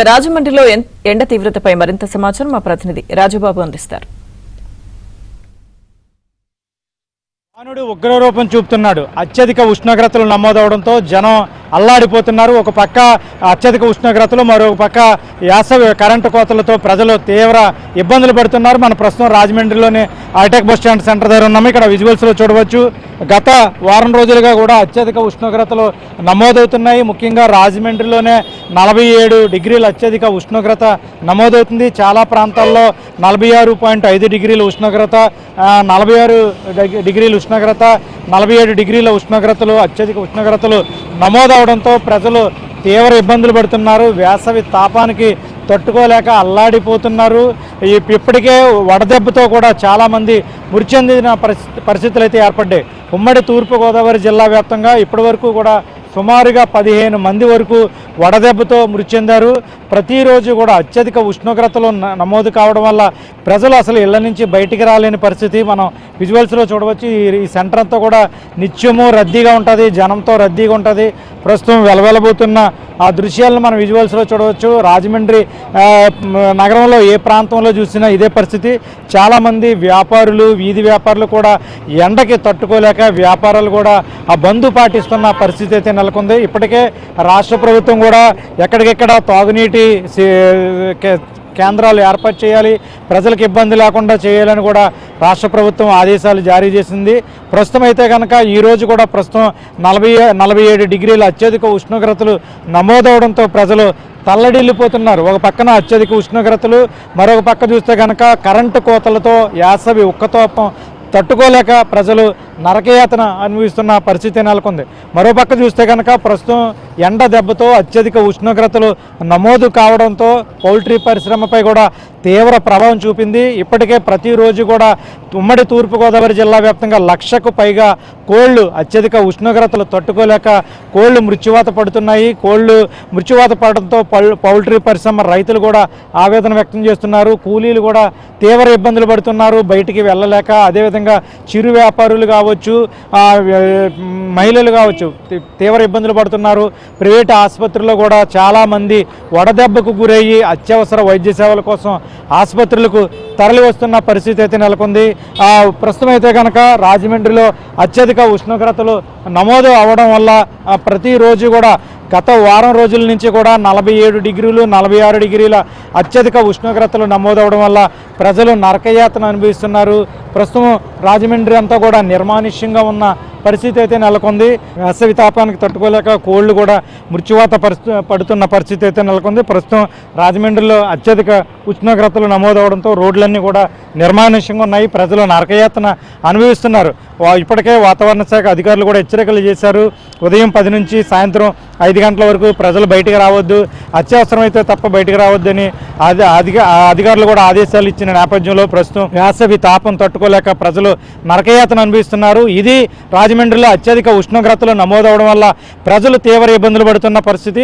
రాజమండ్రిలో ఎండ తీవ్రతపై మరింత సమాచారం మా ప్రతినిధి రాజుబాబు అందిస్తారు. వానుడు ఉగ్రరూపం చూపుతున్నాడు. అత్యధిక ఉష్ణోగ్రతలు నమోదవడంతో జనం అల్లాడిపోతున్నారు. ఒక పక్క అత్యధిక ఉష్ణోగ్రతలు, మరొక పక్క యాసవి కరెంటు కోతలతో ప్రజలు తీవ్ర ఇబ్బందులు పడుతున్నారు. మన ప్రస్తుతం రాజమండ్రిలోని హైటెక్ బస్ స్టాండ్ సెంటర్ దగ్గర ఉన్నాము. ఇక్కడ విజువల్స్లో చూడవచ్చు, గత వారం రోజులుగా కూడా అత్యధిక ఉష్ణోగ్రతలు నమోదవుతున్నాయి. ముఖ్యంగా రాజమండ్రిలోనే 47 డిగ్రీల అత్యధిక ఉష్ణోగ్రత నమోదవుతుంది. చాలా ప్రాంతాల్లో 46.5 డిగ్రీల ఉష్ణోగ్రత, 46 డిగ్రీల ఉష్ణోగ్రత, 47 డిగ్రీల ఉష్ణోగ్రతలు అత్యధిక ఉష్ణోగ్రతలు నమోదవడంతో ప్రజలు తీవ్ర ఇబ్బందులు పడుతున్నారు. వేసవి తాపానికి తట్టుకోలేక అల్లాడిపోతున్నారు. ఇప్పటికే వడదెబ్బతో కూడా చాలామంది మృతి చెందిన పరిస్థితులు అయితే ఏర్పడ్డాయి. ఉమ్మడి తూర్పుగోదావరి జిల్లా వ్యాప్తంగా ఇప్పటి వరకు కూడా సుమారుగా 15 మంది వరకు వడదెబ్బతో మృతి చెందారు. ప్రతిరోజు కూడా అత్యధిక ఉష్ణోగ్రతలు నమోదు కావడం వల్ల ప్రజలు అసలు ఇళ్ల నుంచి బయటికి రాలేని పరిస్థితి మనం విజువల్స్లో చూడవచ్చు. ఈ సెంటర్ అంతా కూడా నిత్యము రద్దీగా ఉంటుంది, జనంతో రద్దీగా ఉంటుంది. ప్రస్తుతం వెలవెలబోతున్న ఆ దృశ్యాలను మనం విజువల్స్లో చూడవచ్చు. రాజమండ్రి నగరంలో ఏ ప్రాంతంలో చూసినా ఇదే పరిస్థితి. చాలామంది వ్యాపారులు, వీధి వ్యాపారులు కూడా ఎండకి తట్టుకోలేక వ్యాపారాలు కూడా ఆ బంద్ పాటిస్తున్న పరిస్థితి అయితే నెలకొంది. ఇప్పటికే రాష్ట్ర ప్రభుత్వం కూడా ఎక్కడికెక్కడ తాగునీటి కేంద్రాలు ఏర్పాటు చేయాలి, ప్రజలకు ఇబ్బంది లేకుండా చేయాలని కూడా రాష్ట్ర ప్రభుత్వం ఆదేశాలు జారీ చేసింది. ప్రస్తుతం అయితే కనుక ఈరోజు కూడా ప్రస్తుతం 47 డిగ్రీల అత్యధిక ఉష్ణోగ్రతలు నమోదవడంతో ప్రజలు తల్లడిల్లిపోతున్నారు. ఒక పక్కన అత్యధిక ఉష్ణోగ్రతలు, మరొక పక్క చూస్తే కనుక కరెంటు కోతలతో యాసవి ఉక్కతోపం తట్టుకోలేక ప్రజలు నరకయాతన అనుభవిస్తున్న పరిస్థితి నెలకొంది. మరోపక్క చూస్తే కనుక ప్రస్తుతం ఎండ దెబ్బతో అత్యధిక ఉష్ణోగ్రతలు నమోదు కావడంతో పౌల్ట్రీ పరిశ్రమపై కూడా తీవ్ర ప్రభావం చూపింది. ఇప్పటికే ప్రతిరోజు కూడా ఉమ్మడి తూర్పుగోదావరి జిల్లా వ్యాప్తంగా 1,00,000కు పైగా కోళ్లు అత్యధిక ఉష్ణోగ్రతలు తట్టుకోలేక కోళ్లు మృత్యువాత పడుతున్నాయి. కోళ్లు మృత్యువాత పడడంతో పౌల్ట్రీ పరిశ్రమ రైతులు కూడా ఆవేదన వ్యక్తం చేస్తున్నారు. కూలీలు కూడా తీవ్ర ఇబ్బందులు పడుతున్నారు బయటికి వెళ్ళలేక. అదేవిధంగా చిరు వ్యాపారులు కావచ్చు, మహిళలు కావచ్చు తీవ్ర ఇబ్బందులు పడుతున్నారు. ప్రైవేట్ ఆసుపత్రుల్లో కూడా చాలామంది వడదెబ్బకు గురయ్యి అత్యవసర వైద్య సేవల కోసం ఆసుపత్రులకు తరలి వస్తున్న పరిస్థితి అయితే నెలకొంది. ప్రస్తుతం అయితే కనుక రాజమండ్రిలో అత్యధిక ఉష్ణోగ్రతలు నమోదు అవడం వల్ల ప్రతిరోజు కూడా గత వారం రోజుల నుంచి కూడా 47 డిగ్రీలు 46 డిగ్రీల అత్యధిక ఉష్ణోగ్రతలు నమోదవడం వల్ల ప్రజలు నరకయాతన అనుభవిస్తున్నారు. ప్రస్తుతం రాజమండ్రి అంతా కూడా నిర్మానుష్యంగా ఉన్న పరిస్థితి అయితే నెలకొంది. వేసవి తాపానికి తట్టుకోలేక కోళ్లు కూడా మృత్యువాత పడుతున్న పరిస్థితి అయితే నెలకొంది. ప్రస్తుతం రాజమండ్రిలో అత్యధిక ఉష్ణోగ్రతలు నమోదవడంతో రోడ్లన్నీ కూడా నిర్మానుష్యంగా ఉన్నాయి. ప్రజలు నరకయాతన అనుభవిస్తున్నారు. ఇప్పటికే వాతావరణ శాఖ అధికారులు కూడా హెచ్చరికలు చేశారు. ఉదయం 10 నుంచి సాయంత్రం 5 గంటల వరకు ప్రజలు బయటికి రావద్దు, అత్యవసరమైతే తప్ప బయటికి రావద్దని అధికారులు కూడా ఆదేశాలు ఇచ్చిన నేపథ్యంలో ప్రస్తుతం వేసవి తాపం తట్టుకోలేక ప్రజలు నరకయాతన అనుభవిస్తున్నారు. ఇది రాజమండ్రిలో అత్యధిక ఉష్ణోగ్రతలు నమోదవడం వల్ల ప్రజలు తీవ్ర ఇబ్బందులు పడుతున్న పరిస్థితి.